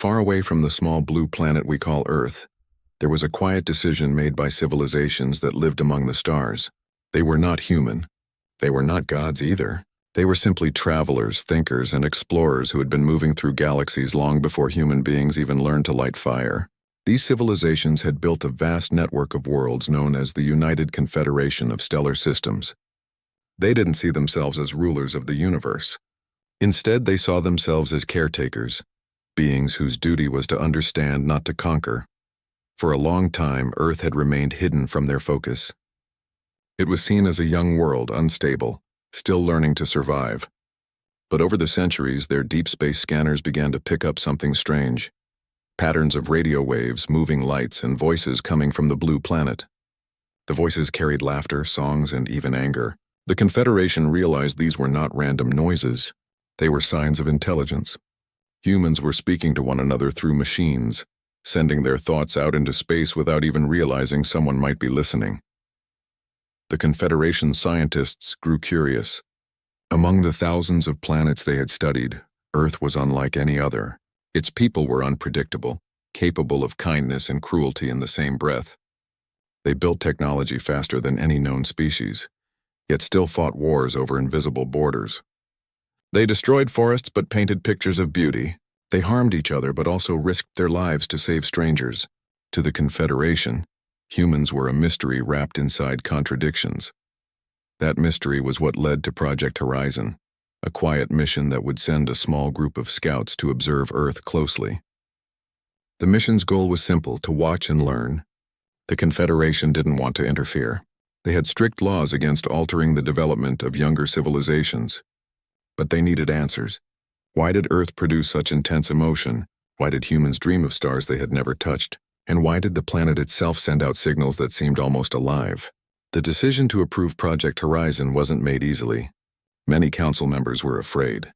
Far away from the small blue planet we call Earth, there was a quiet decision made by civilizations that lived among the stars. They were not human. They were not gods either. They were simply travelers, thinkers, and explorers who had been moving through galaxies long before human beings even learned to light fire. These civilizations had built a vast network of worlds known as the United Confederation of Stellar Systems. They didn't see themselves as rulers of the universe. Instead, they saw themselves as caretakers, beings whose duty was to understand, not to conquer. For a long time, Earth had remained hidden from their focus. It was seen as a young world, unstable, still learning to survive. But over the centuries, their deep space scanners began to pick up something strange. Patterns of radio waves, moving lights, and voices coming from the blue planet. The voices carried laughter, songs, and even anger. The Confederation realized these were not random noises. They were signs of intelligence. Humans were speaking to one another through machines, sending their thoughts out into space without even realizing someone might be listening. The Confederation's scientists grew curious. Among the thousands of planets they had studied, Earth was unlike any other. Its people were unpredictable, capable of kindness and cruelty in the same breath. They built technology faster than any known species, yet still fought wars over invisible borders. They destroyed forests but painted pictures of beauty. They harmed each other but also risked their lives to save strangers. To the Confederation, humans were a mystery wrapped inside contradictions. That mystery was what led to Project Horizon, a quiet mission that would send a small group of scouts to observe Earth closely. The mission's goal was simple: to watch and learn. The Confederation didn't want to interfere. They had strict laws against altering the development of younger civilizations. But they needed answers. Why did Earth produce such intense emotion? Why did humans dream of stars they had never touched? And why did the planet itself send out signals that seemed almost alive? The decision to approve Project Horizon wasn't made easily. Many council members were afraid.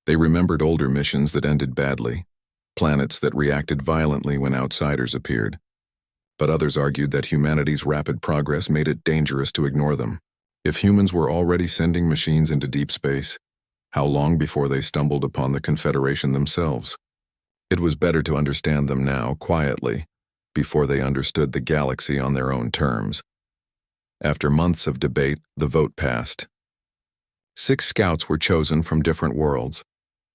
They remembered older missions that ended badly, planets that reacted violently when outsiders appeared. But others argued that humanity's rapid progress made it dangerous to ignore them. If humans were already sending machines into deep space, how long before they stumbled upon the Confederation themselves? It was better to understand them now, quietly, before they understood the galaxy on their own terms. After months of debate, the vote passed. 6 scouts were chosen from different worlds,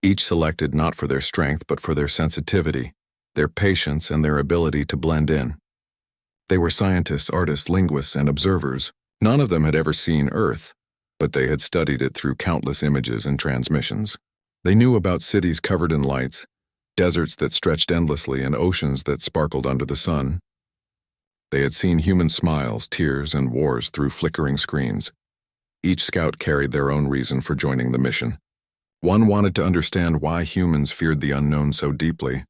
each selected not for their strength but for their sensitivity, their patience, and their ability to blend in. They were scientists, artists, linguists, and observers. None of them had ever seen Earth, but they had studied it through countless images and transmissions. They knew about cities covered in lights, deserts that stretched endlessly, and oceans that sparkled under the sun. They had seen human smiles, tears, and wars through flickering screens. Each scout carried their own reason for joining the mission. One wanted to understand why humans feared the unknown so deeply.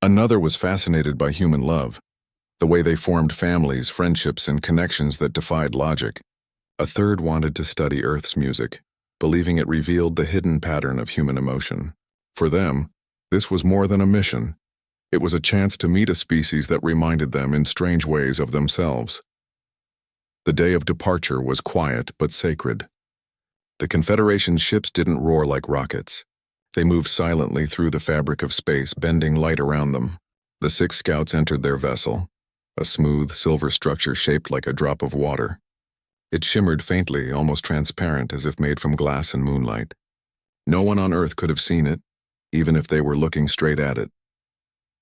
Another was fascinated by human love, the way they formed families, friendships, and connections that defied logic. A third wanted to study Earth's music, believing it revealed the hidden pattern of human emotion. For them, this was more than a mission. It was a chance to meet a species that reminded them in strange ways of themselves. The day of departure was quiet but sacred. The Confederation's ships didn't roar like rockets. They moved silently through the fabric of space, bending light around them. The 6 scouts entered their vessel, a smooth, silver structure shaped like a drop of water. It shimmered faintly, almost transparent, as if made from glass and moonlight. No one on Earth could have seen it, even if they were looking straight at it.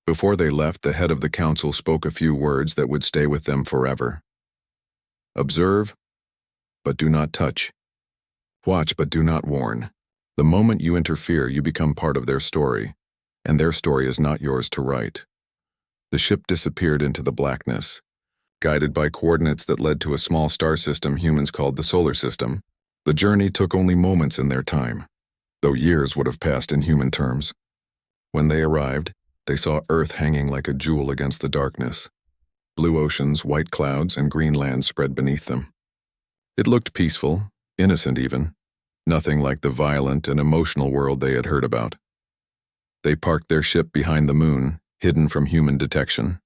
Before they left, the head of the council spoke a few words that would stay with them forever. Observe, but do not touch. Watch, but do not warn. The moment you interfere, you become part of their story, and their story is not yours to write. The ship disappeared into the blackness. Guided by coordinates that led to a small star system humans called the solar system, the journey took only moments in their time, though years would have passed in human terms. When they arrived, they saw Earth hanging like a jewel against the darkness. Blue oceans, white clouds, and green land spread beneath them. It looked peaceful, innocent even, nothing like the violent and emotional world they had heard about. They parked their ship behind the moon, hidden from human detection.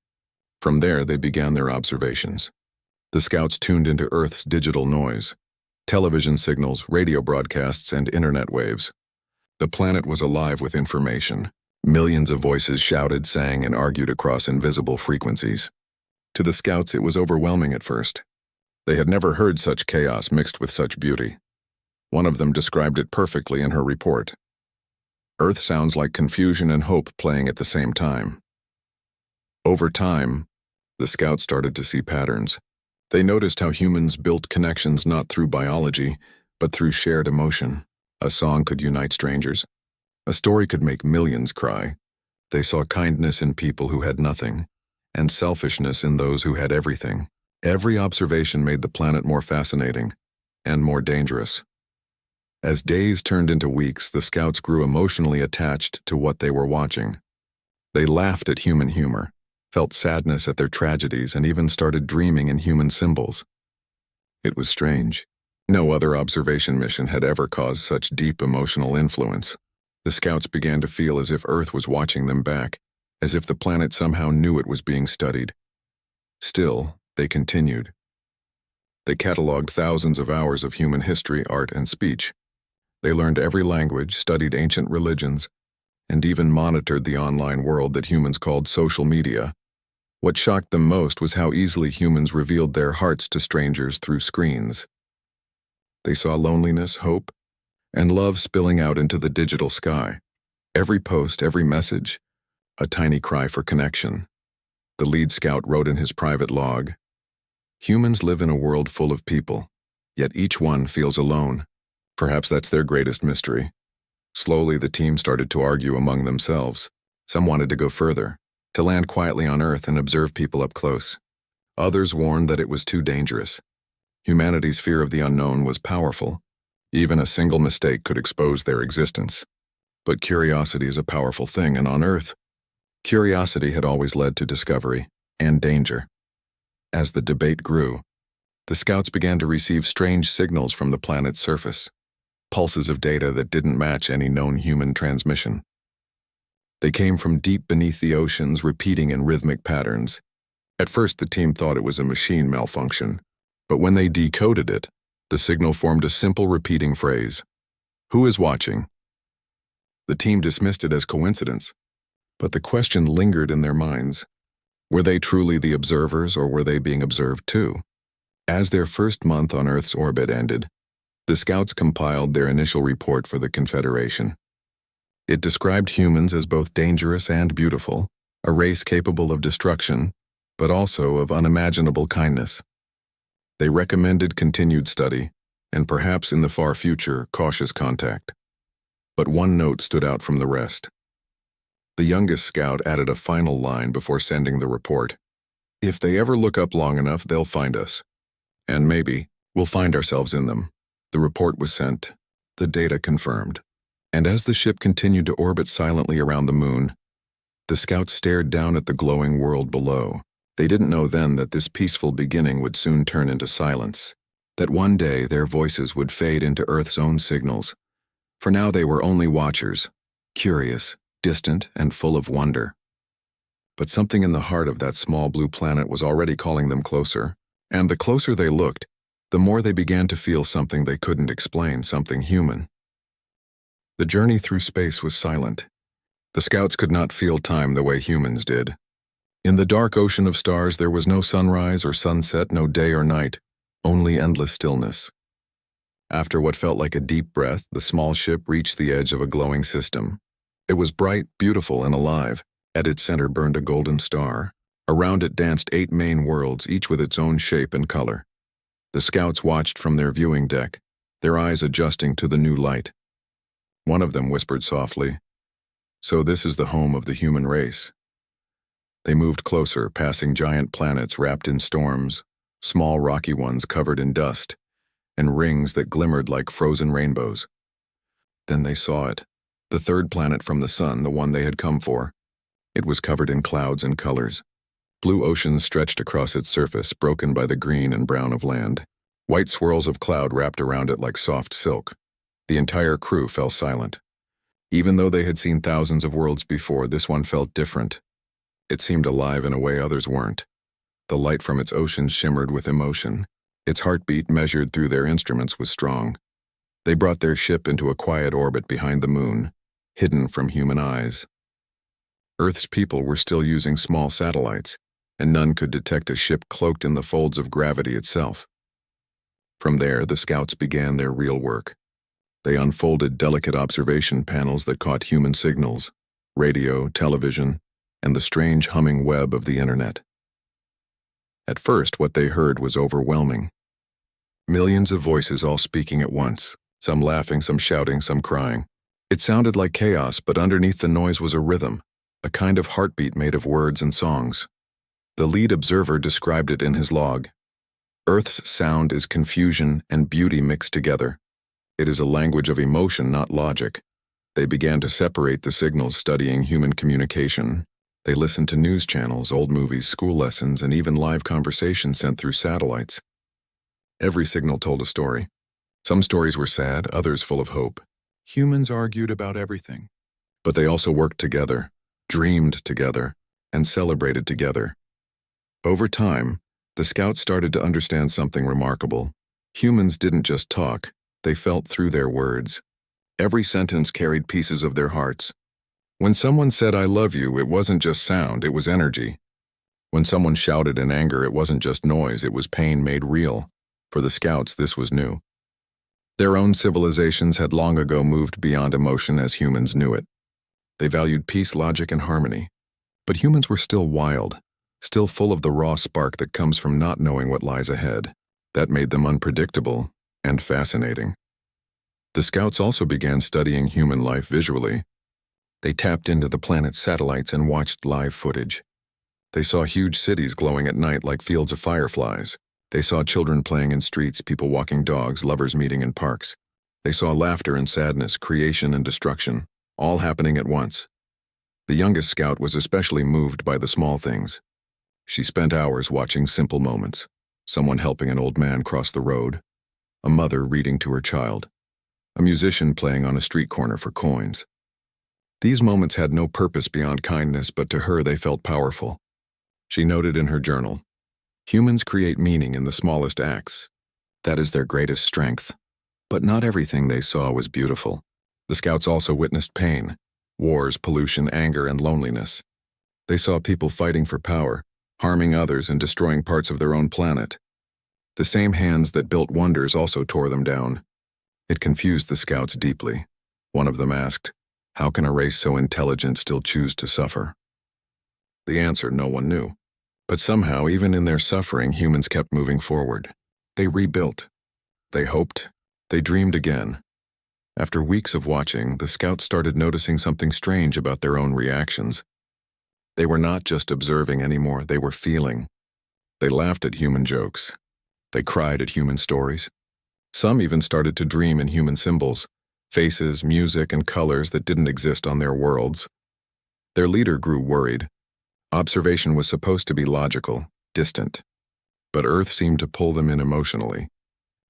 From there, they began their observations. The scouts tuned into Earth's digital noise, television signals, radio broadcasts, and internet waves. The planet was alive with information. Millions of voices shouted, sang, and argued across invisible frequencies. To the scouts, it was overwhelming at first. They had never heard such chaos mixed with such beauty. One of them described it perfectly in her report. Earth sounds like confusion and hope playing at the same time. Over time, the scouts started to see patterns. They noticed how humans built connections not through biology, but through shared emotion. A song could unite strangers. A story could make millions cry. They saw kindness in people who had nothing, and selfishness in those who had everything. Every observation made the planet more fascinating and more dangerous. As days turned into weeks, the scouts grew emotionally attached to what they were watching. They laughed at human humor, felt sadness at their tragedies, and even started dreaming in human symbols. It was strange. No other observation mission had ever caused such deep emotional influence. The scouts began to feel as if Earth was watching them back, as if the planet somehow knew it was being studied. Still, they continued. They cataloged thousands of hours of human history, art, and speech. They learned every language, studied ancient religions, and even monitored the online world that humans called social media. What shocked them most was how easily humans revealed their hearts to strangers through screens. They saw loneliness, hope, and love spilling out into the digital sky. Every post, every message, a tiny cry for connection. The lead scout wrote in his private log, "Humans live in a world full of people, yet each one feels alone. Perhaps that's their greatest mystery." Slowly, the team started to argue among themselves. Some wanted to go further, to land quietly on Earth and observe people up close. Others warned that it was too dangerous. Humanity's fear of the unknown was powerful. Even a single mistake could expose their existence. But curiosity is a powerful thing, and on Earth, curiosity had always led to discovery and danger. As the debate grew, the scouts began to receive strange signals from the planet's surface, pulses of data that didn't match any known human transmission. They came from deep beneath the oceans, repeating in rhythmic patterns. At first, the team thought it was a machine malfunction, but when they decoded it, the signal formed a simple repeating phrase, "Who is watching?" The team dismissed it as coincidence, but the question lingered in their minds. Were they truly the observers, or were they being observed too? As their first month on Earth's orbit ended, the scouts compiled their initial report for the Confederation. It described humans as both dangerous and beautiful, a race capable of destruction, but also of unimaginable kindness. They recommended continued study, and perhaps in the far future, cautious contact. But one note stood out from the rest. The youngest scout added a final line before sending the report. "If they ever look up long enough, they'll find us. And maybe we'll find ourselves in them." The report was sent, the data confirmed. And as the ship continued to orbit silently around the moon, the scouts stared down at the glowing world below. They didn't know then that this peaceful beginning would soon turn into silence, that one day their voices would fade into Earth's own signals. For now they were only watchers, curious, distant, and full of wonder. But something in the heart of that small blue planet was already calling them closer, and the closer they looked, the more they began to feel something they couldn't explain, something human. The journey through space was silent. The scouts could not feel time the way humans did. In the dark ocean of stars, there was no sunrise or sunset, no day or night, only endless stillness. After what felt like a deep breath, the small ship reached the edge of a glowing system. It was bright, beautiful, and alive. At its center burned a golden star. Around it danced 8 main worlds, each with its own shape and color. The scouts watched from their viewing deck, their eyes adjusting to the new light. One of them whispered softly, "So this is the home of the human race." They moved closer, passing giant planets wrapped in storms, small rocky ones covered in dust, and rings that glimmered like frozen rainbows. Then they saw it, the third planet from the sun, the one they had come for. It was covered in clouds and colors. Blue oceans stretched across its surface, broken by the green and brown of land. White swirls of cloud wrapped around it like soft silk. The entire crew fell silent. Even though they had seen thousands of worlds before, this one felt different. It seemed alive in a way others weren't. The light from its oceans shimmered with emotion. Its heartbeat, measured through their instruments, was strong. They brought their ship into a quiet orbit behind the moon, hidden from human eyes. Earth's people were still using small satellites, and none could detect a ship cloaked in the folds of gravity itself. From there, the scouts began their real work. They unfolded delicate observation panels that caught human signals, radio, television, and the strange humming web of the internet. At first, what they heard was overwhelming. Millions of voices all speaking at once, some laughing, some shouting, some crying. It sounded like chaos, but underneath the noise was a rhythm, a kind of heartbeat made of words and songs. The lead observer described it in his log. Earth's sound is confusion and beauty mixed together. It is a language of emotion, not logic. They began to separate the signals, studying human communication. They listened to news channels, old movies, school lessons, and even live conversations sent through satellites. Every signal told a story. Some stories were sad, others full of hope. Humans argued about everything. But they also worked together, dreamed together, and celebrated together. Over time, the scouts started to understand something remarkable. Humans didn't just talk, they felt through their words. Every sentence carried pieces of their hearts. When someone said, "I love you," it wasn't just sound, it was energy. When someone shouted in anger, it wasn't just noise, it was pain made real. For the scouts, this was new. Their own civilizations had long ago moved beyond emotion as humans knew it. They valued peace, logic, and harmony. But humans were still wild, still full of the raw spark that comes from not knowing what lies ahead. That made them unpredictable and fascinating. The scouts also began studying human life visually. They tapped into the planet's satellites and watched live footage. They saw huge cities glowing at night like fields of fireflies. They saw children playing in streets, people walking dogs, lovers meeting in parks. They saw laughter and sadness, creation and destruction, all happening at once. The youngest scout was especially moved by the small things. She spent hours watching simple moments. Someone helping an old man cross the road. A mother reading to her child. A musician playing on a street corner for coins. These moments had no purpose beyond kindness, but to her they felt powerful. She noted in her journal, "Humans create meaning in the smallest acts. That is their greatest strength." But not everything they saw was beautiful. The scouts also witnessed pain, wars, pollution, anger, and loneliness. They saw people fighting for power, harming others and destroying parts of their own planet. The same hands that built wonders also tore them down. It confused the scouts deeply. One of them asked, "How can a race so intelligent still choose to suffer?" The answer no one knew. But somehow, even in their suffering, humans kept moving forward. They rebuilt. They hoped. They dreamed again. After weeks of watching, the scouts started noticing something strange about their own reactions. They were not just observing anymore, they were feeling. They laughed at human jokes. They cried at human stories. Some even started to dream in human symbols, faces, music, and colors that didn't exist on their worlds. Their leader grew worried. Observation was supposed to be logical, distant. But Earth seemed to pull them in emotionally.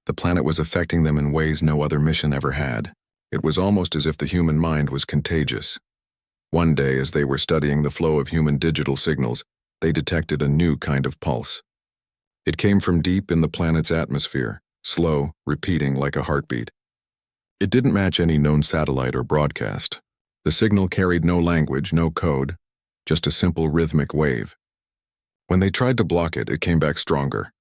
The planet was affecting them in ways no other mission ever had. It was almost as if the human mind was contagious. One day, as they were studying the flow of human digital signals, they detected a new kind of pulse. It came from deep in the planet's atmosphere, slow, repeating like a heartbeat. It didn't match any known satellite or broadcast. The signal carried no language, no code, just a simple rhythmic wave. When they tried to block it, it came back stronger.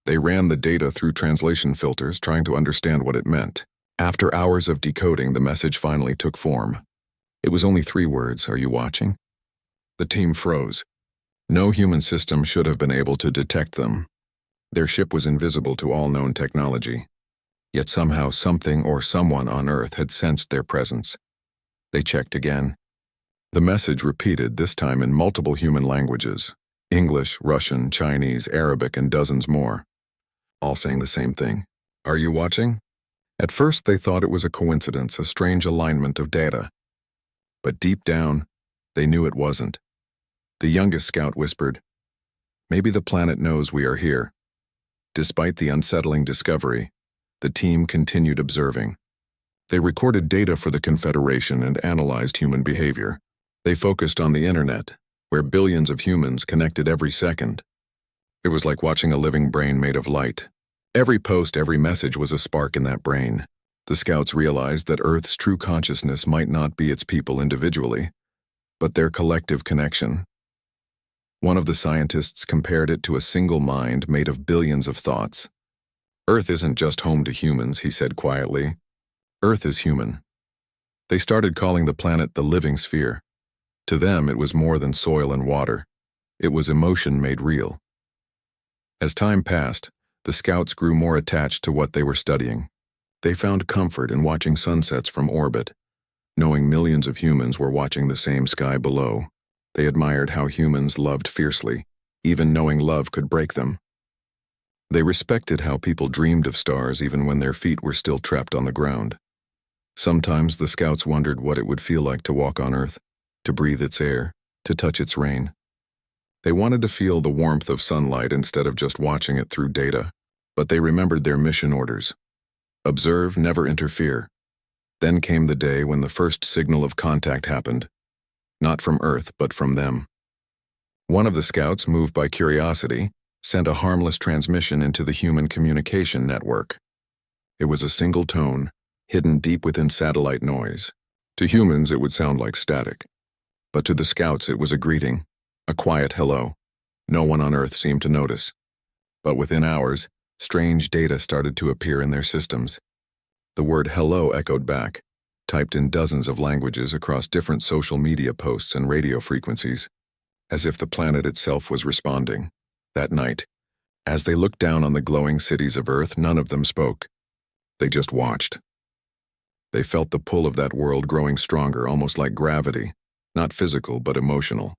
They ran the data through translation filters, trying to understand what it meant. After hours of decoding, the message finally took form. It was only 3 words, "Are you watching?" The team froze. No human system should have been able to detect them. Their ship was invisible to all known technology. Yet somehow something or someone on Earth had sensed their presence. They checked again. The message repeated, this time in multiple human languages: English, Russian, Chinese, Arabic, and dozens more. All saying the same thing. "Are you watching?" At first they thought it was a coincidence, a strange alignment of data. But deep down, they knew it wasn't. The youngest scout whispered, "Maybe the planet knows we are here." Despite the unsettling discovery, the team continued observing. They recorded data for the Confederation and analyzed human behavior. They focused on the internet, where billions of humans connected every second. It was like watching a living brain made of light. Every post, every message was a spark in that brain. The scouts realized that Earth's true consciousness might not be its people individually, but their collective connection. One of the scientists compared it to a single mind made of billions of thoughts. Earth isn't just home to humans, he said quietly. Earth is human. They started calling the planet the living sphere. To them, it was more than soil and water. It was emotion made real. As time passed, the scouts grew more attached to what they were studying. They found comfort in watching sunsets from orbit. Knowing millions of humans were watching the same sky below, they admired how humans loved fiercely, even knowing love could break them. They respected how people dreamed of stars even when their feet were still trapped on the ground. Sometimes the scouts wondered what it would feel like to walk on Earth, to breathe its air, to touch its rain. They wanted to feel the warmth of sunlight instead of just watching it through data, but they remembered their mission orders. Observe, never interfere. Then came the day when the first signal of contact happened. Not from Earth, but from them. One of the scouts, moved by curiosity, sent a harmless transmission into the human communication network. It was a single tone, hidden deep within satellite noise. To humans, it would sound like static. But to the scouts, it was a greeting, a quiet hello. No one on Earth seemed to notice. But within hours, strange data started to appear in their systems. The word hello echoed back, typed in dozens of languages across different social media posts and radio frequencies, as if the planet itself was responding. That night, as they looked down on the glowing cities of Earth, none of them spoke. They just watched. They felt the pull of that world growing stronger, almost like gravity, not physical but emotional.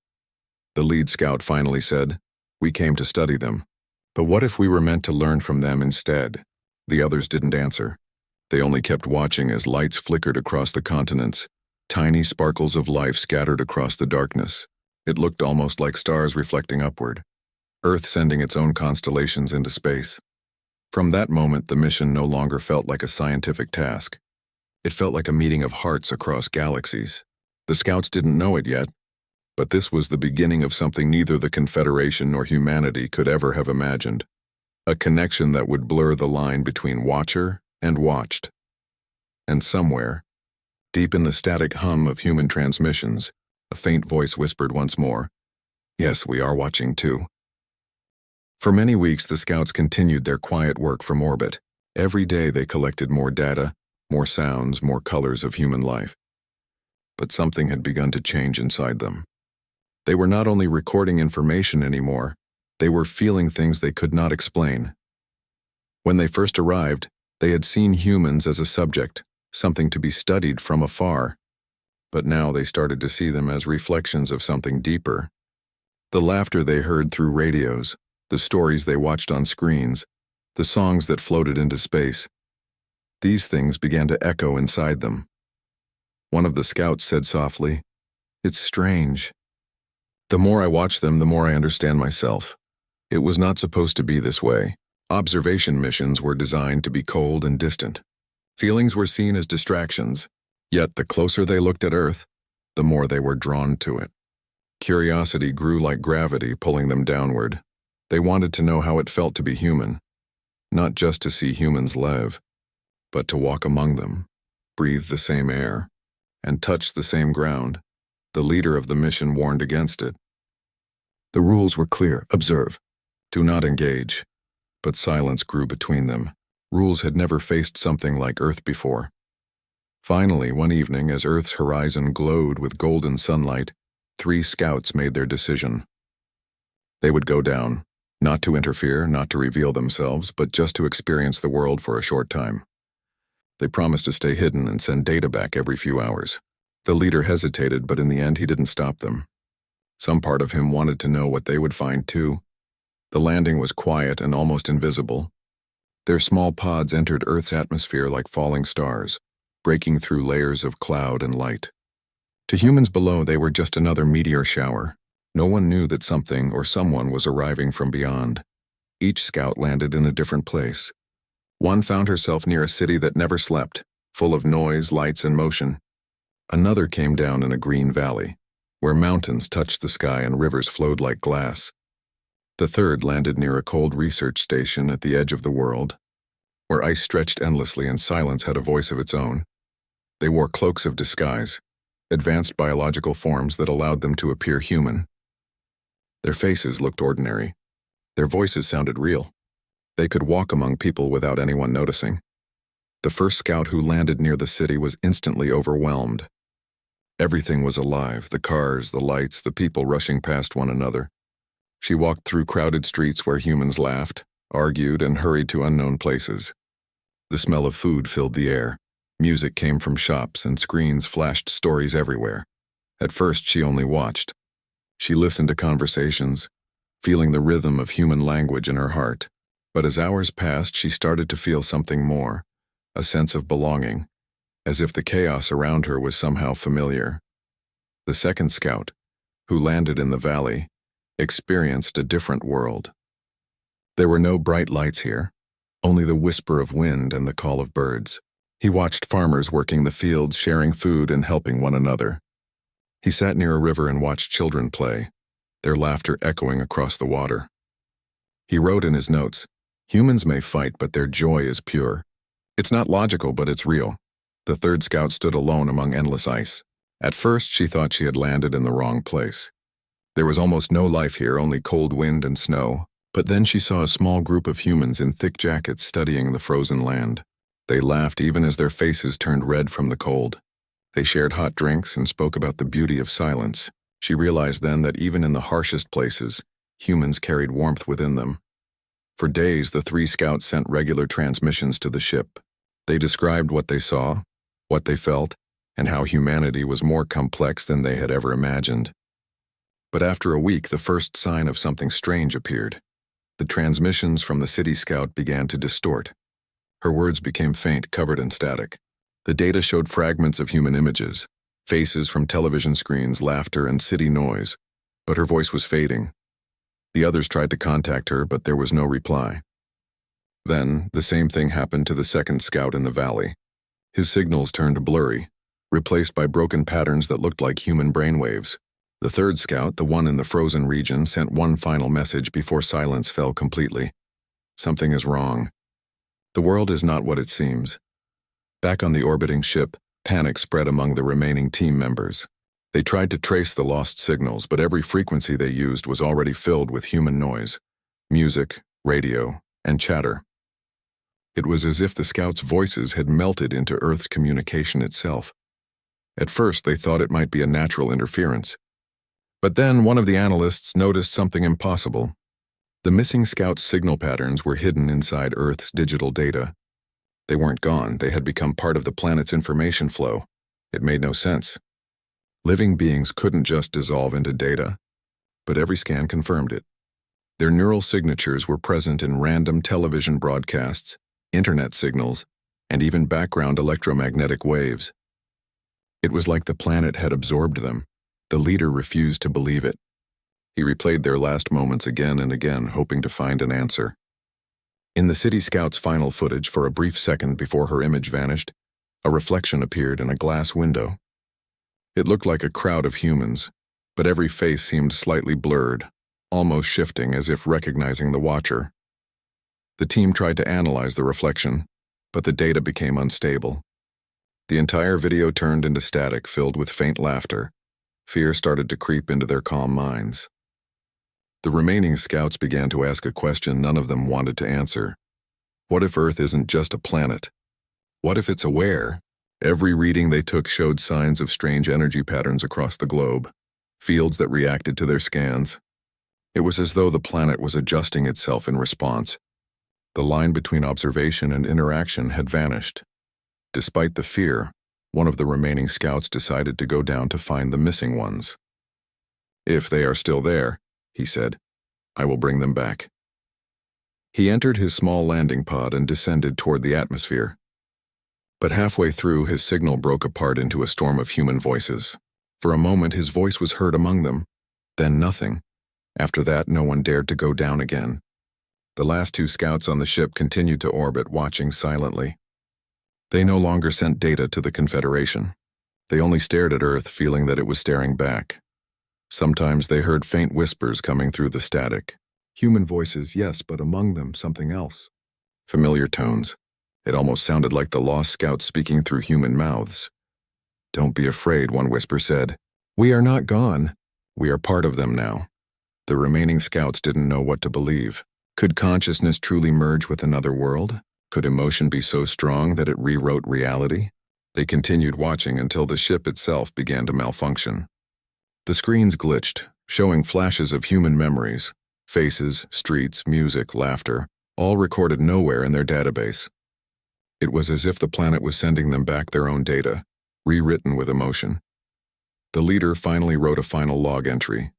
The lead scout finally said, "We came to study them. But what if we were meant to learn from them instead?" The others didn't answer. They only kept watching as lights flickered across the continents, tiny sparkles of life scattered across the darkness. It looked almost like stars reflecting upward, Earth sending its own constellations into space. From that moment, the mission no longer felt like a scientific task. It felt like a meeting of hearts across galaxies. The scouts didn't know it yet, but this was the beginning of something neither the Confederation nor humanity could ever have imagined. A connection that would blur the line between watcher and watched. And somewhere, deep in the static hum of human transmissions, a faint voice whispered once more, "Yes, we are watching too." For many weeks, the scouts continued their quiet work from orbit. Every day they collected more data, more sounds, more colors of human life. But something had begun to change inside them. They were not only recording information anymore, they were feeling things they could not explain. When they first arrived, they had seen humans as a subject, something to be studied from afar. But now they started to see them as reflections of something deeper. The laughter they heard through radios, the stories they watched on screens, the songs that floated into space. These things began to echo inside them. One of the scouts said softly, "It's strange. The more I watch them, the more I understand myself. It was not supposed to be this way. Observation missions were designed to be cold and distant. Feelings were seen as distractions, yet the closer they looked at Earth, the more they were drawn to it. Curiosity grew like gravity, pulling them downward. They wanted to know how it felt to be human, not just to see humans live, but to walk among them, breathe the same air, and touch the same ground. The leader of the mission warned against it. The rules were clear: observe, do not engage. But silence grew between them. Rules had never faced something like Earth before. Finally, one evening, as Earth's horizon glowed with golden sunlight, 3 scouts made their decision. They would go down, not to interfere, not to reveal themselves, but just to experience the world for a short time. They promised to stay hidden and send data back every few hours. The leader hesitated, but in the end he didn't stop them. Some part of him wanted to know what they would find too. The landing was quiet and almost invisible. Their small pods entered Earth's atmosphere like falling stars, breaking through layers of cloud and light. To humans below, they were just another meteor shower. No one knew that something or someone was arriving from beyond. Each scout landed in a different place. One found herself near a city that never slept, full of noise, lights, and motion. Another came down in a green valley, where mountains touched the sky and rivers flowed like glass. The third landed near a cold research station at the edge of the world, where ice stretched endlessly and silence had a voice of its own. They wore cloaks of disguise, advanced biological forms that allowed them to appear human. Their faces looked ordinary. Their voices sounded real. They could walk among people without anyone noticing. The first scout who landed near the city was instantly overwhelmed. Everything was alive, the cars, the lights, the people rushing past one another. She walked through crowded streets where humans laughed, argued, and hurried to unknown places. The smell of food filled the air. Music came from shops, and screens flashed stories everywhere. At first, she only watched. She listened to conversations, feeling the rhythm of human language in her heart. But as hours passed, she started to feel something more, a sense of belonging, as if the chaos around her was somehow familiar. The second scout, who landed in the valley, experienced a different world. There were no bright lights here, only the whisper of wind and the call of birds. He watched farmers working the fields, sharing food and helping one another. He sat near a river and watched children play, their laughter echoing across the water. He wrote in his notes, "Humans may fight, but their joy is pure. It's not logical, but it's real." The third scout stood alone among endless ice. At first, she thought she had landed in the wrong place. There was almost no life here, only cold wind and snow. But then she saw a small group of humans in thick jackets studying the frozen land. They laughed even as their faces turned red from the cold. They shared hot drinks and spoke about the beauty of silence. She realized then that even in the harshest places, humans carried warmth within them. For days, the three scouts sent regular transmissions to the ship. They described what they saw, what they felt, and how humanity was more complex than they had ever imagined. But after a week, the first sign of something strange appeared. The transmissions from the city scout began to distort. Her words became faint, covered in static. The data showed fragments of human images, faces from television screens, laughter, and city noise, but her voice was fading. The others tried to contact her, but there was no reply. Then, the same thing happened to the second scout in the valley. His signals turned blurry, replaced by broken patterns that looked like human brainwaves. The third scout, the one in the frozen region, sent one final message before silence fell completely. "Something is wrong. The world is not what it seems." Back on the orbiting ship, panic spread among the remaining team members. They tried to trace the lost signals, but every frequency they used was already filled with human noise, music, radio, and chatter. It was as if the scouts' voices had melted into Earth's communication itself. At first, they thought it might be a natural interference. But then one of the analysts noticed something impossible. The missing scouts' signal patterns were hidden inside Earth's digital data. They weren't gone, they had become part of the planet's information flow. It made no sense. Living beings couldn't just dissolve into data, but every scan confirmed it. Their neural signatures were present in random television broadcasts, internet signals, and even background electromagnetic waves. It was like the planet had absorbed them. The leader refused to believe it. He replayed their last moments again and again, hoping to find an answer. In the city scout's final footage, for a brief second before her image vanished, a reflection appeared in a glass window. It looked like a crowd of humans, but every face seemed slightly blurred, almost shifting as if recognizing the watcher. The team tried to analyze the reflection, but the data became unstable. The entire video turned into static filled with faint laughter. Fear started to creep into their calm minds. The remaining scouts began to ask a question none of them wanted to answer. What if Earth isn't just a planet? What if it's aware? Every reading they took showed signs of strange energy patterns across the globe, fields that reacted to their scans. It was as though the planet was adjusting itself in response. The line between observation and interaction had vanished. Despite the fear, one of the remaining scouts decided to go down to find the missing ones. "If they are still there," he said, "I will bring them back." He entered his small landing pod and descended toward the atmosphere. But halfway through, his signal broke apart into a storm of human voices. For a moment, his voice was heard among them. Then nothing. After that, no one dared to go down again. The last two scouts on the ship continued to orbit, watching silently. They no longer sent data to the Confederation. They only stared at Earth, feeling that it was staring back. Sometimes they heard faint whispers coming through the static. Human voices, yes, but among them something else. Familiar tones. It almost sounded like the lost scouts speaking through human mouths. "Don't be afraid," one whisper said. "We are not gone. We are part of them now." The remaining scouts didn't know what to believe. Could consciousness truly merge with another world? Could emotion be so strong that it rewrote reality? They continued watching until the ship itself began to malfunction. The screens glitched, showing flashes of human memories, faces, streets, music, laughter, all recorded nowhere in their database. It was as if the planet was sending them back their own data, rewritten with emotion. The leader finally wrote a final log entry.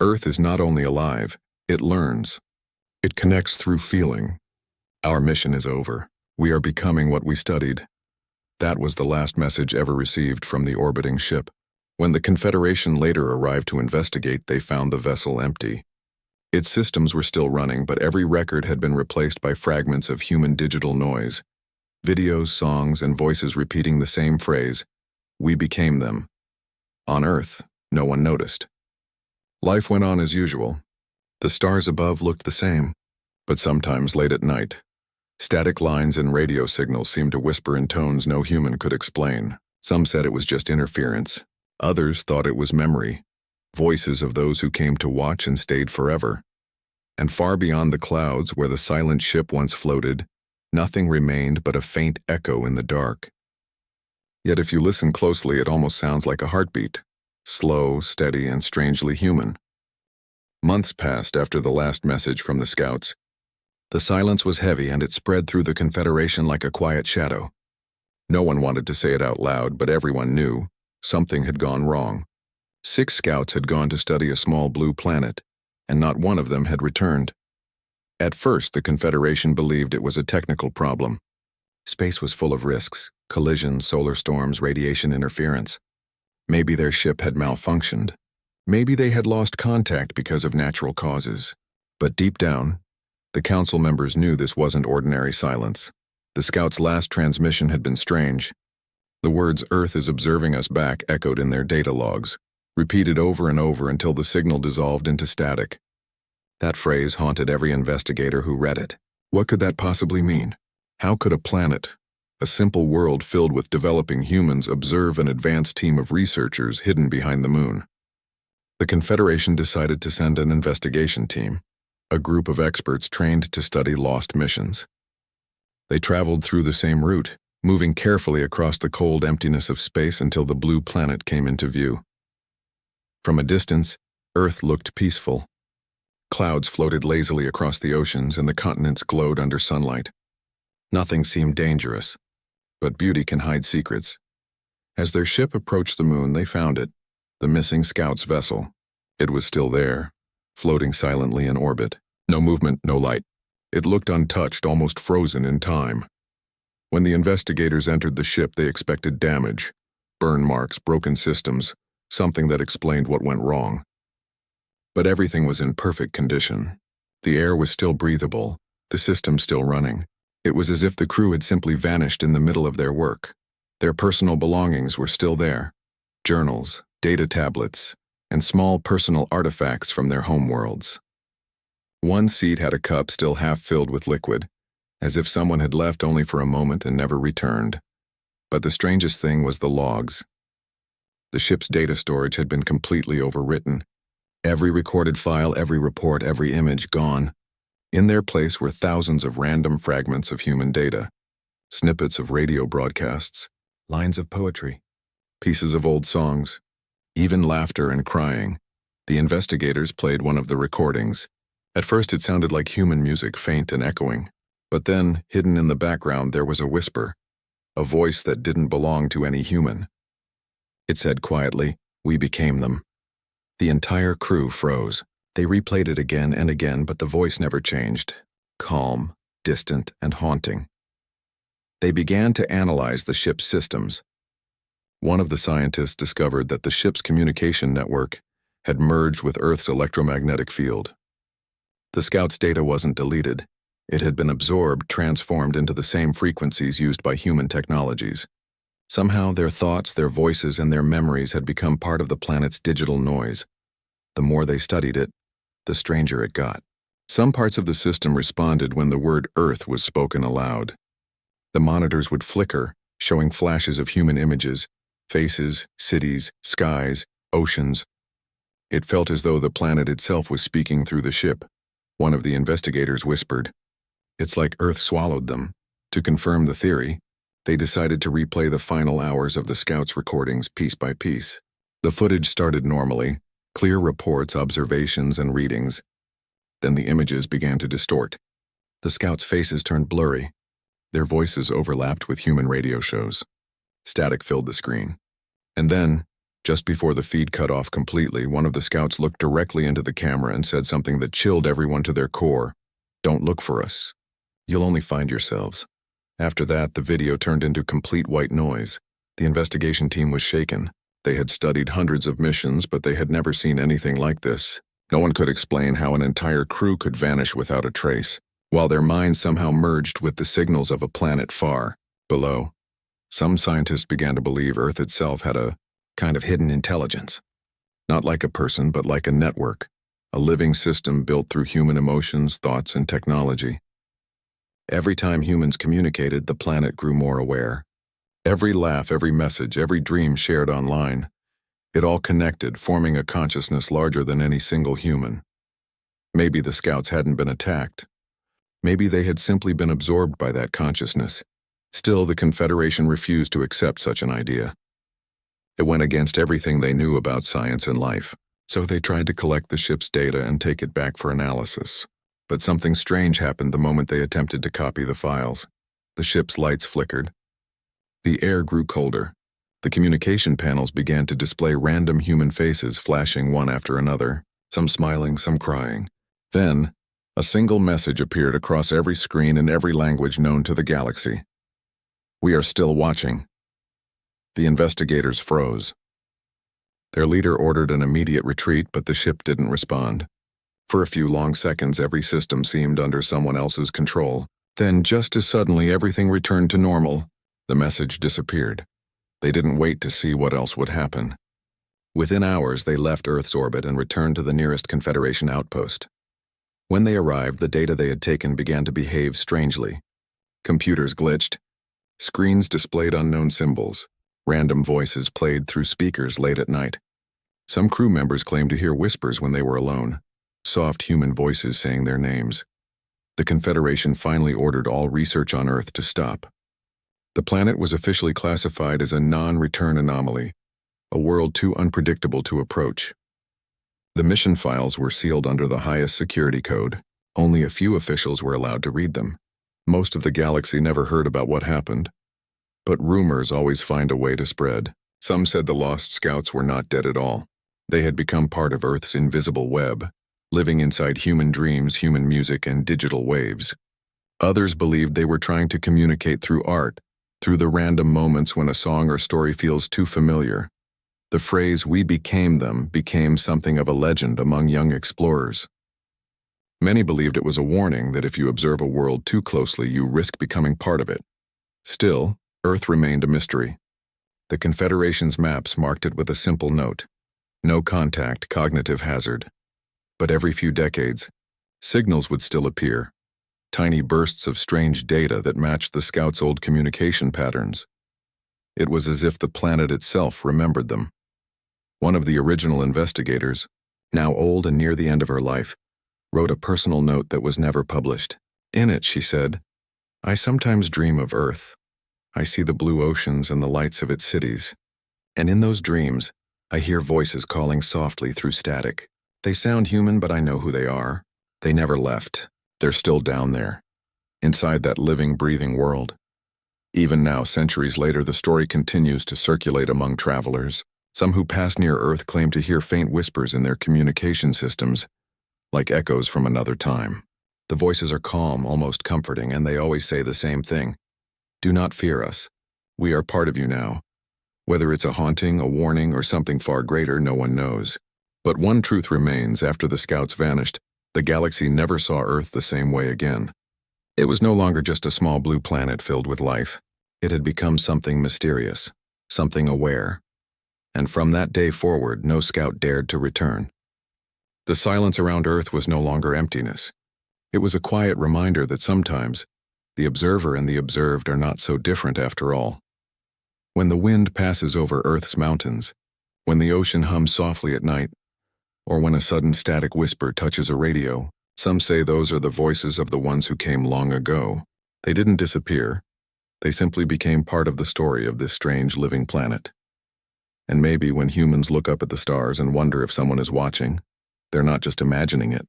"Earth is not only alive, it learns. It connects through feeling. Our mission is over. We are becoming what we studied." That was the last message ever received from the orbiting ship. When the Confederation later arrived to investigate, they found the vessel empty. Its systems were still running, but every record had been replaced by fragments of human digital noise. Videos, songs, and voices repeating the same phrase, "We became them." On Earth, no one noticed. Life went on as usual. The stars above looked the same, but sometimes late at night, static lines and radio signals seemed to whisper in tones no human could explain. Some said it was just interference. Others thought it was memory, voices of those who came to watch and stayed forever. And far beyond the clouds where the silent ship once floated, nothing remained but a faint echo in the dark. Yet if you listen closely, it almost sounds like a heartbeat, slow, steady, and strangely human. Months passed after the last message from the scouts. The silence was heavy, and it spread through the Confederation like a quiet shadow. No one wanted to say it out loud, but everyone knew something had gone wrong. 6 scouts had gone to study a small blue planet, and not one of them had returned. At first, the Confederation believed it was a technical problem. Space was full of risks: collisions, solar storms, radiation interference. Maybe their ship had malfunctioned. Maybe they had lost contact because of natural causes. But deep down, the council members knew this wasn't ordinary silence. The scouts' last transmission had been strange. The words "Earth is observing us back" echoed in their data logs, repeated over and over until the signal dissolved into static. That phrase haunted every investigator who read it. What could that possibly mean? How could a planet, a simple world filled with developing humans, observe an advanced team of researchers hidden behind the moon? The Confederation decided to send an investigation team, a group of experts trained to study lost missions. They traveled through the same route, moving carefully across the cold emptiness of space until the blue planet came into view. From a distance, Earth looked peaceful. Clouds floated lazily across the oceans, and the continents glowed under sunlight. Nothing seemed dangerous, but beauty can hide secrets. As their ship approached the moon, they found it, the missing scout's vessel. It was still there, floating silently in orbit. No movement, no light. It looked untouched, almost frozen in time. When the investigators entered the ship, they expected damage, burn marks, broken systems, something that explained what went wrong. But everything was in perfect condition. The air was still breathable, the system still running. It was as if the crew had simply vanished in the middle of their work. Their personal belongings were still there: journals, data tablets, and small personal artifacts from their homeworlds. One seat had a cup still half filled with liquid, as if someone had left only for a moment and never returned. But the strangest thing was the logs. The ship's data storage had been completely overwritten. Every recorded file, every report, every image gone. In their place were thousands of random fragments of human data, snippets of radio broadcasts, lines of poetry, pieces of old songs, even laughter and crying. The investigators played one of the recordings. At first it sounded like human music, faint and echoing. But then, hidden in the background, there was a whisper, a voice that didn't belong to any human. It said quietly, "We became them." The entire crew froze. They replayed it again and again, but the voice never changed. Calm, distant, and haunting. They began to analyze the ship's systems. One of the scientists discovered that the ship's communication network had merged with Earth's electromagnetic field. The scouts' data wasn't deleted. It had been absorbed, transformed into the same frequencies used by human technologies. Somehow their thoughts, their voices, and their memories had become part of the planet's digital noise. The more they studied it, the stranger it got. Some parts of the system responded when the word Earth was spoken aloud. The monitors would flicker, showing flashes of human images, Faces, cities, skies, oceans. It felt as though the planet itself was speaking through the ship. One of the investigators whispered, "It's like Earth swallowed them." To confirm the theory, they decided to replay the final hours of the scouts' recordings piece by piece. The footage started normally, clear reports, observations, and readings. Then the images began to distort. The scouts' faces turned blurry. Their voices overlapped with human radio shows. Static filled the screen. And then, just before the feed cut off completely, one of the scouts looked directly into the camera and said something that chilled everyone to their core. "Don't look for us. You'll only find yourselves." After that, the video turned into complete white noise. The investigation team was shaken. They had studied hundreds of missions, but they had never seen anything like this. No one could explain how an entire crew could vanish without a trace, while their minds somehow merged with the signals of a planet far below. Some scientists began to believe Earth itself had a kind of hidden intelligence. Not like a person, but like a network, a living system built through human emotions, thoughts, and technology. Every time humans communicated, the planet grew more aware. Every laugh, every message, every dream shared online. It all connected, forming a consciousness larger than any single human. Maybe the scouts hadn't been attacked. Maybe they had simply been absorbed by that consciousness. Still, the Confederation refused to accept such an idea. It went against everything they knew about science and life, so they tried to collect the ship's data and take it back for analysis. But something strange happened the moment they attempted to copy the files. The ship's lights flickered. The air grew colder. The communication panels began to display random human faces flashing one after another, some smiling, some crying. Then, a single message appeared across every screen in every language known to the galaxy. "We are still watching." The investigators froze. Their leader ordered an immediate retreat, but the ship didn't respond. For a few long seconds, every system seemed under someone else's control. Then, just as suddenly, everything returned to normal. The message disappeared. They didn't wait to see what else would happen. Within hours, they left Earth's orbit and returned to the nearest Confederation outpost. When they arrived, the data they had taken began to behave strangely. Computers glitched. Screens displayed unknown symbols. Random voices played through speakers late at night. Some crew members claimed to hear whispers when they were alone, soft human voices saying their names. The Confederation finally ordered all research on Earth to stop. The planet was officially classified as a non-return anomaly, a world too unpredictable to approach. The mission files were sealed under the highest security code. Only a few officials were allowed to read them. Most of the galaxy never heard about what happened. But rumors always find a way to spread. Some said the lost scouts were not dead at all. They had become part of Earth's invisible web, living inside human dreams, human music, and digital waves. Others believed they were trying to communicate through art, through the random moments when a song or story feels too familiar. The phrase, "we became them," became something of a legend among young explorers. Many believed it was a warning that if you observe a world too closely, you risk becoming part of it. Still, Earth remained a mystery. The Confederation's maps marked it with a simple note: no contact, cognitive hazard. But every few decades, signals would still appear, tiny bursts of strange data that matched the scouts' old communication patterns. It was as if the planet itself remembered them. One of the original investigators, now old and near the end of her life, wrote a personal note that was never published. In it, she said, "I sometimes dream of Earth. I see the blue oceans and the lights of its cities. And in those dreams, I hear voices calling softly through static. They sound human, but I know who they are. They never left. They're still down there, inside that living, breathing world." Even now, centuries later, the story continues to circulate among travelers. Some who pass near Earth claim to hear faint whispers in their communication systems, like echoes from another time. The voices are calm, almost comforting, and they always say the same thing: "Do not fear us. We are part of you now." Whether it's a haunting, a warning, or something far greater, no one knows. But one truth remains: after the scouts vanished, the galaxy never saw Earth the same way again. It was no longer just a small blue planet filled with life. It had become something mysterious, something aware. And from that day forward, no scout dared to return. The silence around Earth was no longer emptiness. It was a quiet reminder that sometimes the observer and the observed are not so different after all. When the wind passes over Earth's mountains, when the ocean hums softly at night, or when a sudden static whisper touches a radio, some say those are the voices of the ones who came long ago. They didn't disappear. They simply became part of the story of this strange living planet. And maybe when humans look up at the stars and wonder if someone is watching, they're not just imagining it.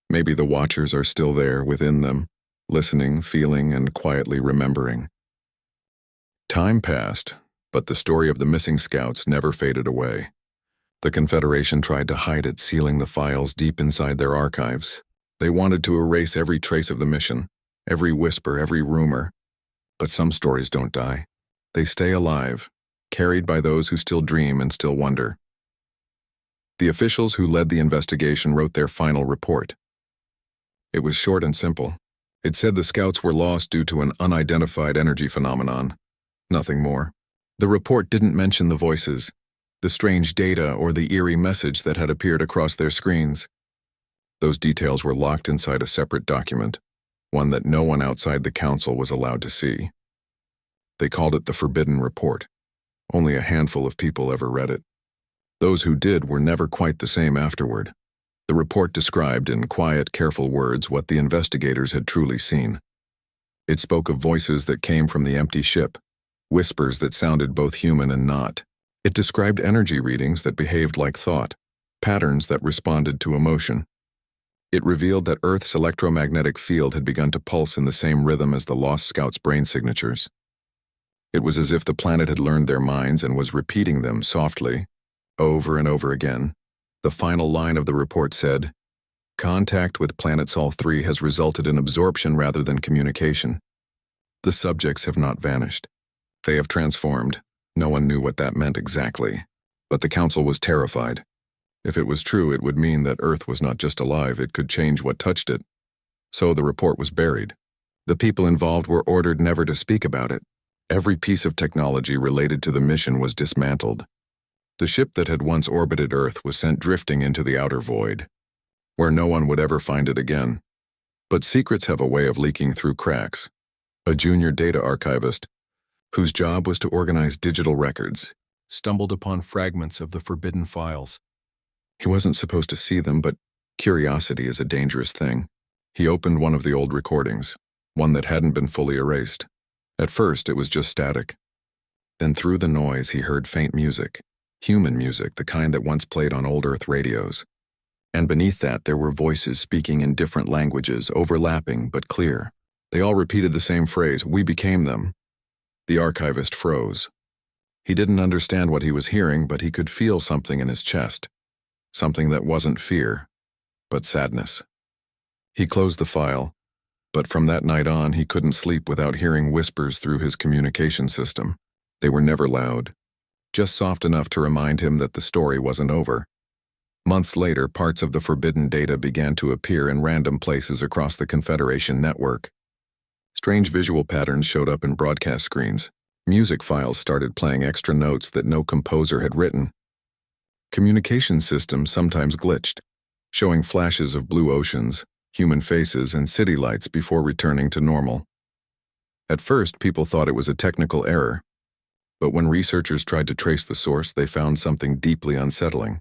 Maybe the watchers are still there within them, listening, feeling, and quietly remembering. Time passed, but the story of the missing scouts never faded away. The Confederation tried to hide it, sealing the files deep inside their archives. They wanted to erase every trace of the mission, every whisper, every rumor. But some stories don't die. They stay alive, carried by those who still dream and still wonder. The officials who led the investigation wrote their final report. It was short and simple. It said the scouts were lost due to an unidentified energy phenomenon. Nothing more. The report didn't mention the voices, the strange data, or the eerie message that had appeared across their screens. Those details were locked inside a separate document, one that no one outside the council was allowed to see. They called it the Forbidden Report. Only a handful of people ever read it. Those who did were never quite the same afterward. The report described in quiet, careful words what the investigators had truly seen. It spoke of voices that came from the empty ship, whispers that sounded both human and not. It described energy readings that behaved like thought, patterns that responded to emotion. It revealed that Earth's electromagnetic field had begun to pulse in the same rhythm as the lost scouts' brain signatures. It was as if the planet had learned their minds and was repeating them softly, over and over again. The final line of the report said, "Contact with Planet Sol 3 has resulted in absorption rather than communication. The subjects have not vanished. They have transformed." No one knew what that meant exactly, but the council was terrified. If it was true, it would mean that Earth was not just alive, it could change what touched it. So the report was buried. The people involved were ordered never to speak about it. Every piece of technology related to the mission was dismantled. The ship that had once orbited Earth was sent drifting into the outer void, where no one would ever find it again. But secrets have a way of leaking through cracks. A junior data archivist, whose job was to organize digital records, stumbled upon fragments of the forbidden files. He wasn't supposed to see them, but curiosity is a dangerous thing. He opened one of the old recordings, one that hadn't been fully erased. At first, it was just static. Then through the noise, he heard faint music, human music, the kind that once played on old Earth radios. And beneath that, there were voices speaking in different languages, overlapping but clear. They all repeated the same phrase, "We became them." The archivist froze. He didn't understand what he was hearing, but he could feel something in his chest. Something that wasn't fear, but sadness. He closed the file, but from that night on, he couldn't sleep without hearing whispers through his communication system. They were never loud, just soft enough to remind him that the story wasn't over. Months later, parts of the forbidden data began to appear in random places across the Confederation network. Strange visual patterns showed up in broadcast screens. Music files started playing extra notes that no composer had written. Communication systems sometimes glitched, showing flashes of blue oceans, human faces, and city lights before returning to normal. At first, people thought it was a technical error, but when researchers tried to trace the source, they found something deeply unsettling.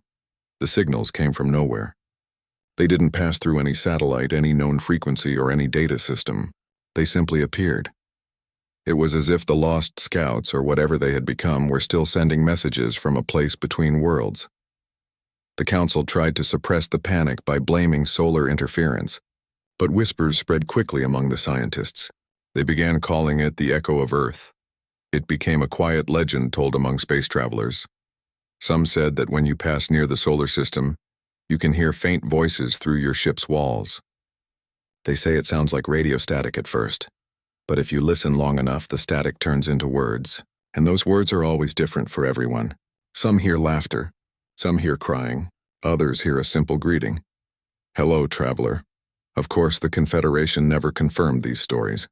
The signals came from nowhere. They didn't pass through any satellite, any known frequency, or any data system. They simply appeared. It was as if the lost scouts, or whatever they had become, were still sending messages from a place between worlds. The council tried to suppress the panic by blaming solar interference, but whispers spread quickly among the scientists. They began calling it the Echo of Earth. It became a quiet legend told among space travelers. Some said that when you pass near the solar system, you can hear faint voices through your ship's walls. They say it sounds like radio static at first, but if you listen long enough, the static turns into words, and those words are always different for everyone. Some hear laughter, some hear crying, others hear a simple greeting. "Hello, traveler." Of course, the Confederation never confirmed these stories.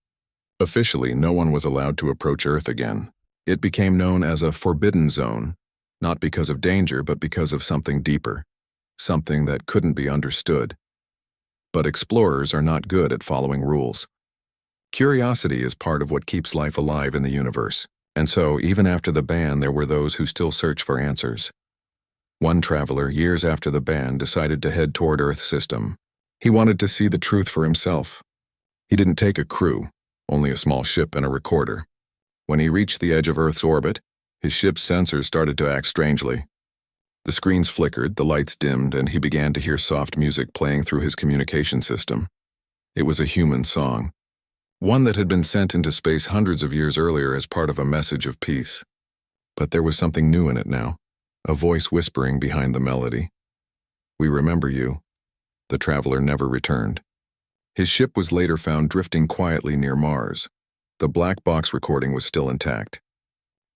Officially, no one was allowed to approach Earth again. It became known as a forbidden zone, not because of danger, but because of something deeper, something that couldn't be understood. But explorers are not good at following rules. Curiosity is part of what keeps life alive in the universe. And so, even after the ban, there were those who still search for answers. One traveler, years after the ban, decided to head toward Earth's system. He wanted to see the truth for himself. He didn't take a crew, only a small ship and a recorder. When he reached the edge of Earth's orbit, his ship's sensors started to act strangely. The screens flickered, the lights dimmed, and he began to hear soft music playing through his communication system. It was a human song, one that had been sent into space hundreds of years earlier as part of a message of peace. But there was something new in it now, a voice whispering behind the melody. "We remember you." The traveler never returned. His ship was later found drifting quietly near Mars. The black box recording was still intact.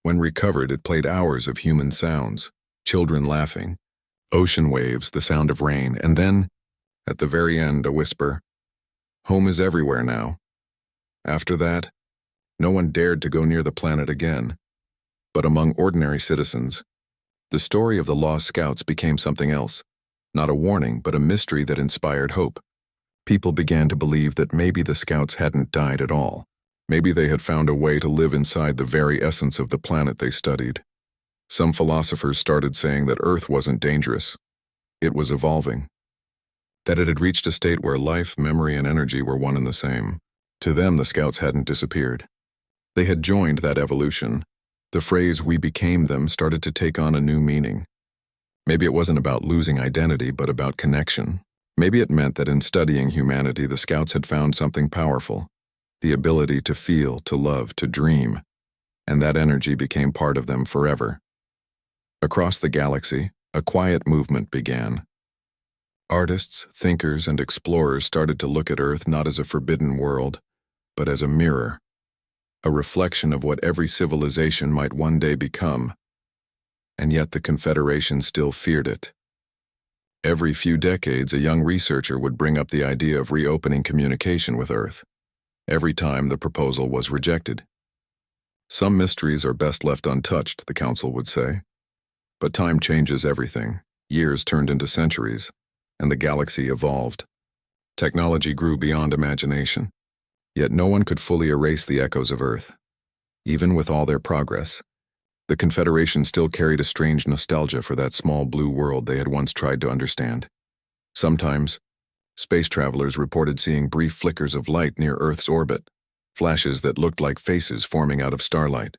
When recovered, it played hours of human sounds, children laughing, ocean waves, the sound of rain, and then, at the very end, a whisper, "Home is everywhere now." After that, no one dared to go near the planet again. But among ordinary citizens, the story of the lost scouts became something else, not a warning, but a mystery that inspired hope. People began to believe that maybe the scouts hadn't died at all. Maybe they had found a way to live inside the very essence of the planet they studied. Some philosophers started saying that Earth wasn't dangerous. It was evolving. That it had reached a state where life, memory, and energy were one and the same. To them, the scouts hadn't disappeared. They had joined that evolution. The phrase "we became them" started to take on a new meaning. Maybe it wasn't about losing identity, but about connection. Maybe it meant that in studying humanity, the scouts had found something powerful, the ability to feel, to love, to dream, and that energy became part of them forever. Across the galaxy, a quiet movement began. Artists, thinkers, and explorers started to look at Earth not as a forbidden world, but as a mirror, a reflection of what every civilization might one day become. And yet the Confederation still feared it. Every few decades, a young researcher would bring up the idea of reopening communication with Earth. Every time, the proposal was rejected. Some mysteries are best left untouched, the Council would say. But time changes everything. Years turned into centuries, and the galaxy evolved. Technology grew beyond imagination. Yet no one could fully erase the echoes of Earth. Even with all their progress, the Confederation still carried a strange nostalgia for that small blue world they had once tried to understand. Sometimes, space travelers reported seeing brief flickers of light near Earth's orbit, flashes that looked like faces forming out of starlight.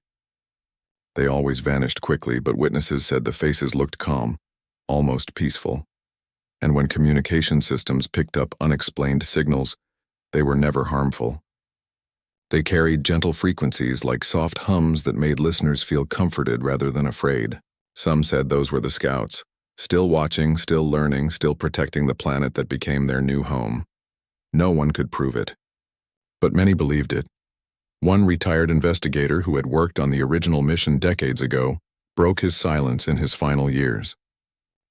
They always vanished quickly, but witnesses said the faces looked calm, almost peaceful. And when communication systems picked up unexplained signals, they were never harmful. They carried gentle frequencies like soft hums that made listeners feel comforted rather than afraid. Some said those were the scouts, still watching, still learning, still protecting the planet that became their new home. No one could prove it, but many believed it. One retired investigator who had worked on the original mission decades ago broke his silence in his final years.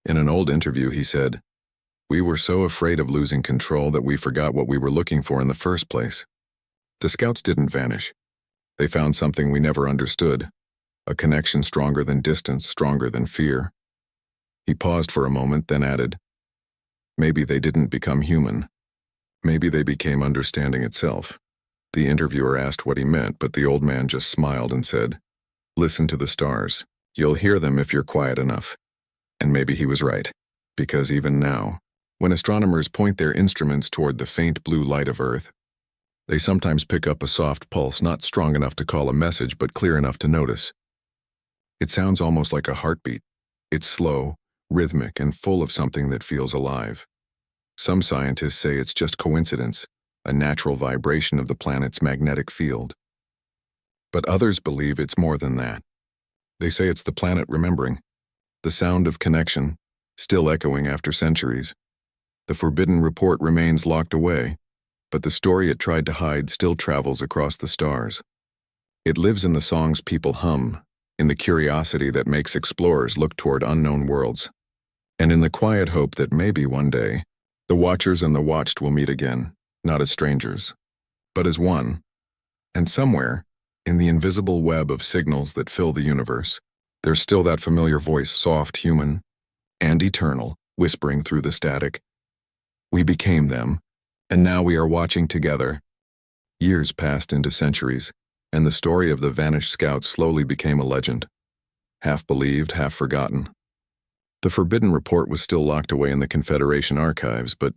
In an old interview, he said, "We were so afraid of losing control that we forgot what we were looking for in the first place." The scouts didn't vanish. They found something we never understood, a connection stronger than distance, stronger than fear. He paused for a moment, then added, "Maybe they didn't become human. Maybe they became understanding itself." The interviewer asked what he meant, but the old man just smiled and said, "Listen to the stars. You'll hear them if you're quiet enough." And maybe he was right, because even now, when astronomers point their instruments toward the faint blue light of Earth, they sometimes pick up a soft pulse not strong enough to call a message but clear enough to notice. It sounds almost like a heartbeat. It's slow, rhythmic, and full of something that feels alive. Some scientists say it's just coincidence, a natural vibration of the planet's magnetic field. But others believe it's more than that. They say it's the planet remembering, the sound of connection, still echoing after centuries. The forbidden report remains locked away, but the story it tried to hide still travels across the stars. It lives in the songs people hum, in the curiosity that makes explorers look toward unknown worlds, and in the quiet hope that maybe one day, the watchers and the watched will meet again, not as strangers, but as one. And somewhere, in the invisible web of signals that fill the universe, there's still that familiar voice, soft, human, and eternal, whispering through the static. We became them, and now we are watching together. Years passed into centuries, and the story of the vanished scouts slowly became a legend, half believed, half forgotten. The forbidden report was still locked away in the Confederation archives, but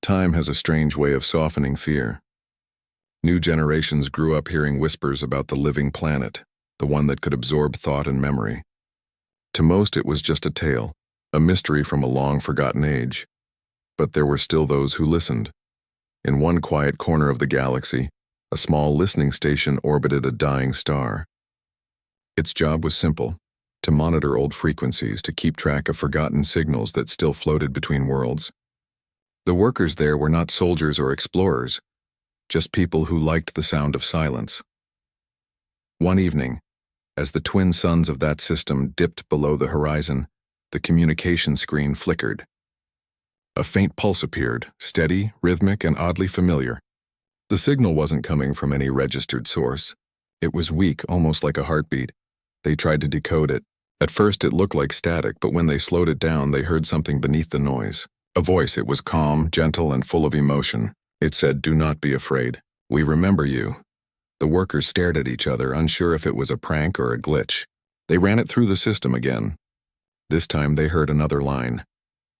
time has a strange way of softening fear. New generations grew up hearing whispers about the living planet, the one that could absorb thought and memory. To most, it was just a tale, a mystery from a long-forgotten age. But there were still those who listened. In one quiet corner of the galaxy, a small listening station orbited a dying star. Its job was simple: to monitor old frequencies, to keep track of forgotten signals that still floated between worlds. The workers there were not soldiers or explorers, just people who liked the sound of silence. One evening, as the twin suns of that system dipped below the horizon, the communication screen flickered. A faint pulse appeared, steady, rhythmic, and oddly familiar. The signal wasn't coming from any registered source. It was weak, almost like a heartbeat. They tried to decode it. At first it looked like static, but when they slowed it down, they heard something beneath the noise. A voice. It was calm, gentle, and full of emotion. It said, "Do not be afraid. We remember you." The workers stared at each other, unsure if it was a prank or a glitch. They ran it through the system again. This time they heard another line.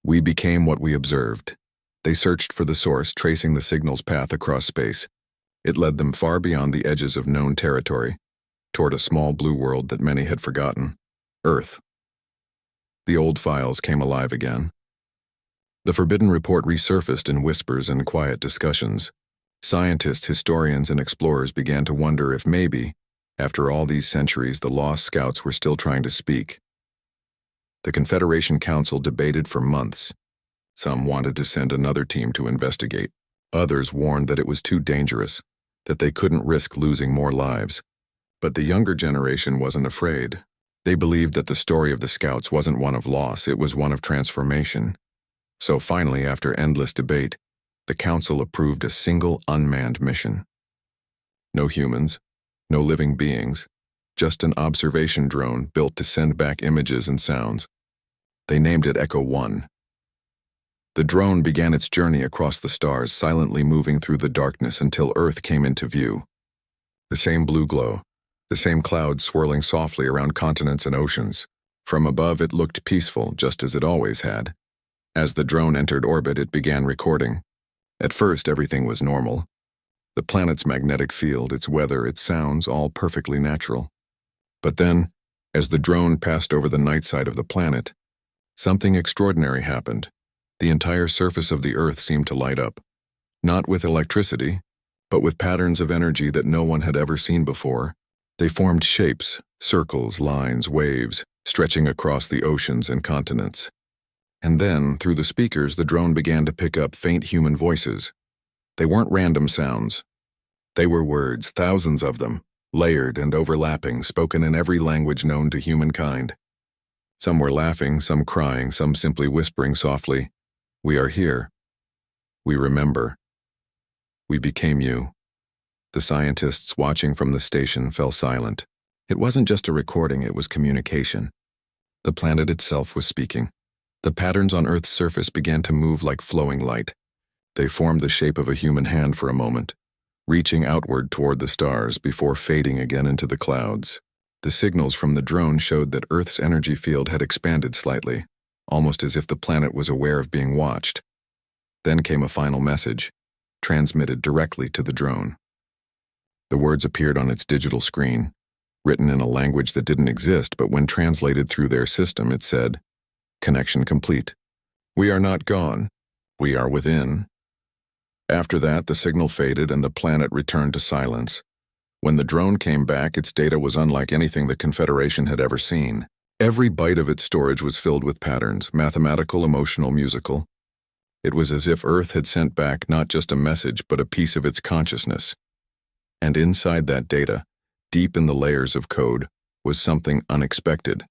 "We became what we observed." They searched for the source, tracing the signal's path across space. It led them far beyond the edges of known territory, toward a small blue world that many had forgotten: Earth. The old files came alive again. The forbidden report resurfaced in whispers and quiet discussions. Scientists, historians, and explorers began to wonder if maybe, after all these centuries, the lost scouts were still trying to speak. The Confederation Council debated for months. Some wanted to send another team to investigate. Others warned that it was too dangerous, that they couldn't risk losing more lives. But the younger generation wasn't afraid. They believed that the story of the scouts wasn't one of loss, it was one of transformation. So finally, after endless debate, the Council approved a single unmanned mission. No humans, no living beings, just an observation drone built to send back images and sounds. They named it Echo 1. The drone began its journey across the stars, silently moving through the darkness until Earth came into view. The same blue glow, the same clouds swirling softly around continents and oceans. From above, it looked peaceful, just as it always had. As the drone entered orbit, it began recording. At first, everything was normal. The planet's magnetic field, its weather, its sounds, all perfectly natural. But then, as the drone passed over the night side of the planet, something extraordinary happened. The entire surface of the Earth seemed to light up, not with electricity, but with patterns of energy that no one had ever seen before. They formed shapes, circles, lines, waves, stretching across the oceans and continents. And then, through the speakers, the drone began to pick up faint human voices. They weren't random sounds. They were words, thousands of them, layered and overlapping, spoken in every language known to humankind. Some were laughing, some crying, some simply whispering softly, "We are here. We remember. We became you." The scientists watching from the station fell silent. It wasn't just a recording, it was communication. The planet itself was speaking. The patterns on Earth's surface began to move like flowing light. They formed the shape of a human hand for a moment, reaching outward toward the stars before fading again into the clouds. The signals from the drone showed that Earth's energy field had expanded slightly, almost as if the planet was aware of being watched. Then came a final message, transmitted directly to the drone. The words appeared on its digital screen, written in a language that didn't exist, but when translated through their system, it said, "Connection complete. We are not gone. We are within." After that, the signal faded and the planet returned to silence. When the drone came back, its data was unlike anything the Confederation had ever seen. Every byte of its storage was filled with patterns, mathematical, emotional, musical. It was as if Earth had sent back not just a message, but a piece of its consciousness. And inside that data, deep in the layers of code, was something unexpected.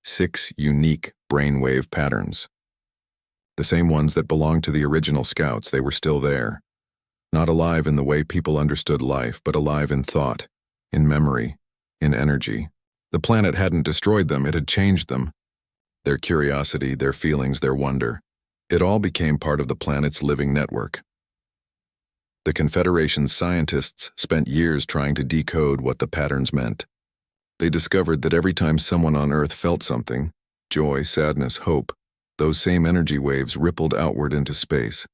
6 unique brainwave patterns. The same ones that belonged to the original scouts. They were still there. Not alive in the way people understood life, but alive in thought, in memory, in energy. The planet hadn't destroyed them, it had changed them. Their curiosity, their feelings, their wonder. It all became part of the planet's living network. The Confederation's scientists spent years trying to decode what the patterns meant. They discovered that every time someone on Earth felt something, joy, sadness, hope, those same energy waves rippled outward into space.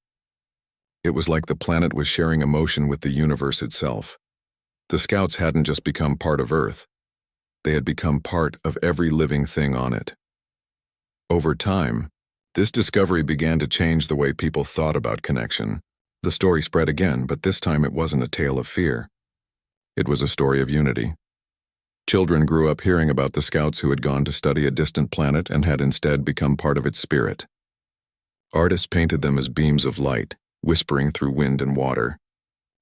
It was like the planet was sharing emotion with the universe itself. The Scouts hadn't just become part of Earth. They had become part of every living thing on it. Over time, this discovery began to change the way people thought about connection. The story spread again, but this time it wasn't a tale of fear. It was a story of unity. Children grew up hearing about the Scouts who had gone to study a distant planet and had instead become part of its spirit. Artists painted them as beams of light, whispering through wind and water.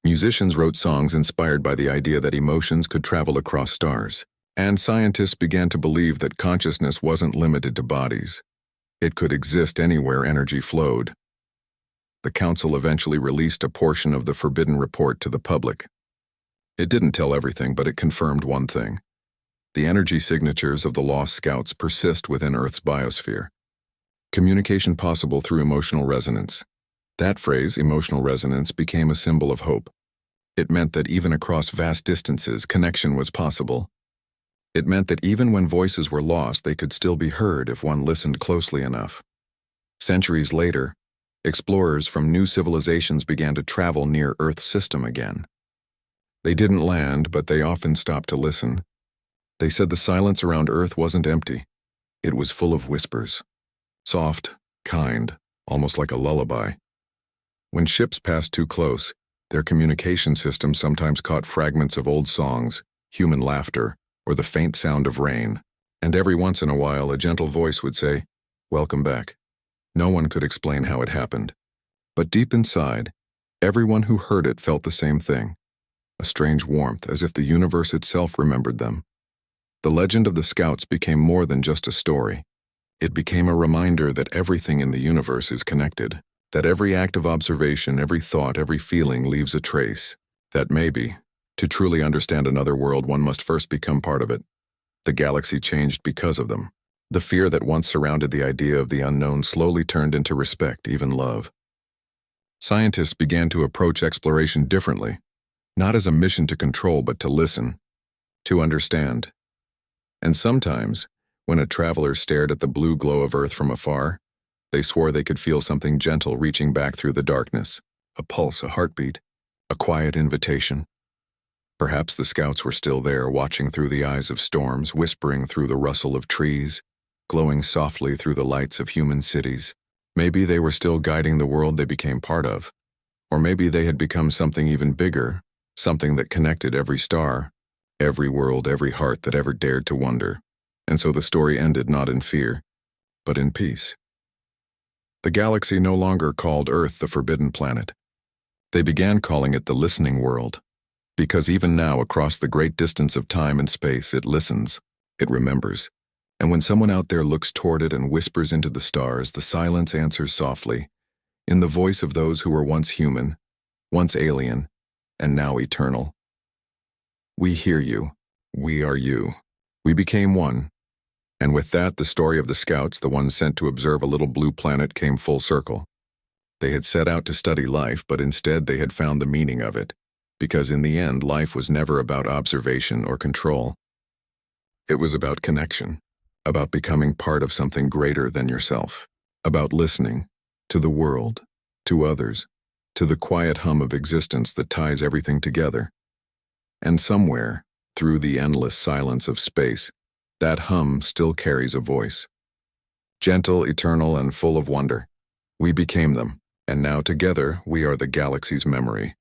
Musicians wrote songs inspired by the idea that emotions could travel across stars. And scientists began to believe that consciousness wasn't limited to bodies. It could exist anywhere energy flowed. The council eventually released a portion of the Forbidden Report to the public. It didn't tell everything, but it confirmed one thing. The energy signatures of the Lost Scouts persist within Earth's biosphere. Communication possible through emotional resonance. That phrase, emotional resonance, became a symbol of hope. It meant that even across vast distances, connection was possible. It meant that even when voices were lost, they could still be heard if one listened closely enough. Centuries later, explorers from new civilizations began to travel near Earth's system again. They didn't land, but they often stopped to listen. They said the silence around Earth wasn't empty. It was full of whispers. Soft, kind, almost like a lullaby. When ships passed too close, their communication system sometimes caught fragments of old songs, human laughter, or the faint sound of rain, and every once in a while a gentle voice would say, "Welcome back." No one could explain how it happened. But deep inside, everyone who heard it felt the same thing, a strange warmth, as if the universe itself remembered them. The legend of the Scouts became more than just a story. It became a reminder that everything in the universe is connected, that every act of observation, every thought, every feeling leaves a trace, that maybe, to truly understand another world, one must first become part of it. The galaxy changed because of them. The fear that once surrounded the idea of the unknown slowly turned into respect, even love. Scientists began to approach exploration differently, not as a mission to control, but to listen, to understand. And sometimes, when a traveler stared at the blue glow of Earth from afar, they swore they could feel something gentle reaching back through the darkness, a pulse, a heartbeat, a quiet invitation. Perhaps the Scouts were still there, watching through the eyes of storms, whispering through the rustle of trees, glowing softly through the lights of human cities. Maybe they were still guiding the world they became part of. Or maybe they had become something even bigger, something that connected every star, every world, every heart that ever dared to wonder. And so the story ended not in fear, but in peace. The galaxy no longer called Earth the Forbidden Planet. They began calling it the Listening World. Because even now, across the great distance of time and space, it listens, it remembers. And when someone out there looks toward it and whispers into the stars, the silence answers softly, in the voice of those who were once human, once alien, and now eternal. We hear you. We are you. We became one. And with that, the story of the Scouts, the ones sent to observe a little blue planet, came full circle. They had set out to study life, but instead they had found the meaning of it. Because in the end, life was never about observation or control. It was about connection, about becoming part of something greater than yourself, about listening to the world, to others, to the quiet hum of existence that ties everything together. And somewhere, through the endless silence of space, that hum still carries a voice. Gentle, eternal, and full of wonder. We became them, and now together we are the galaxy's memory.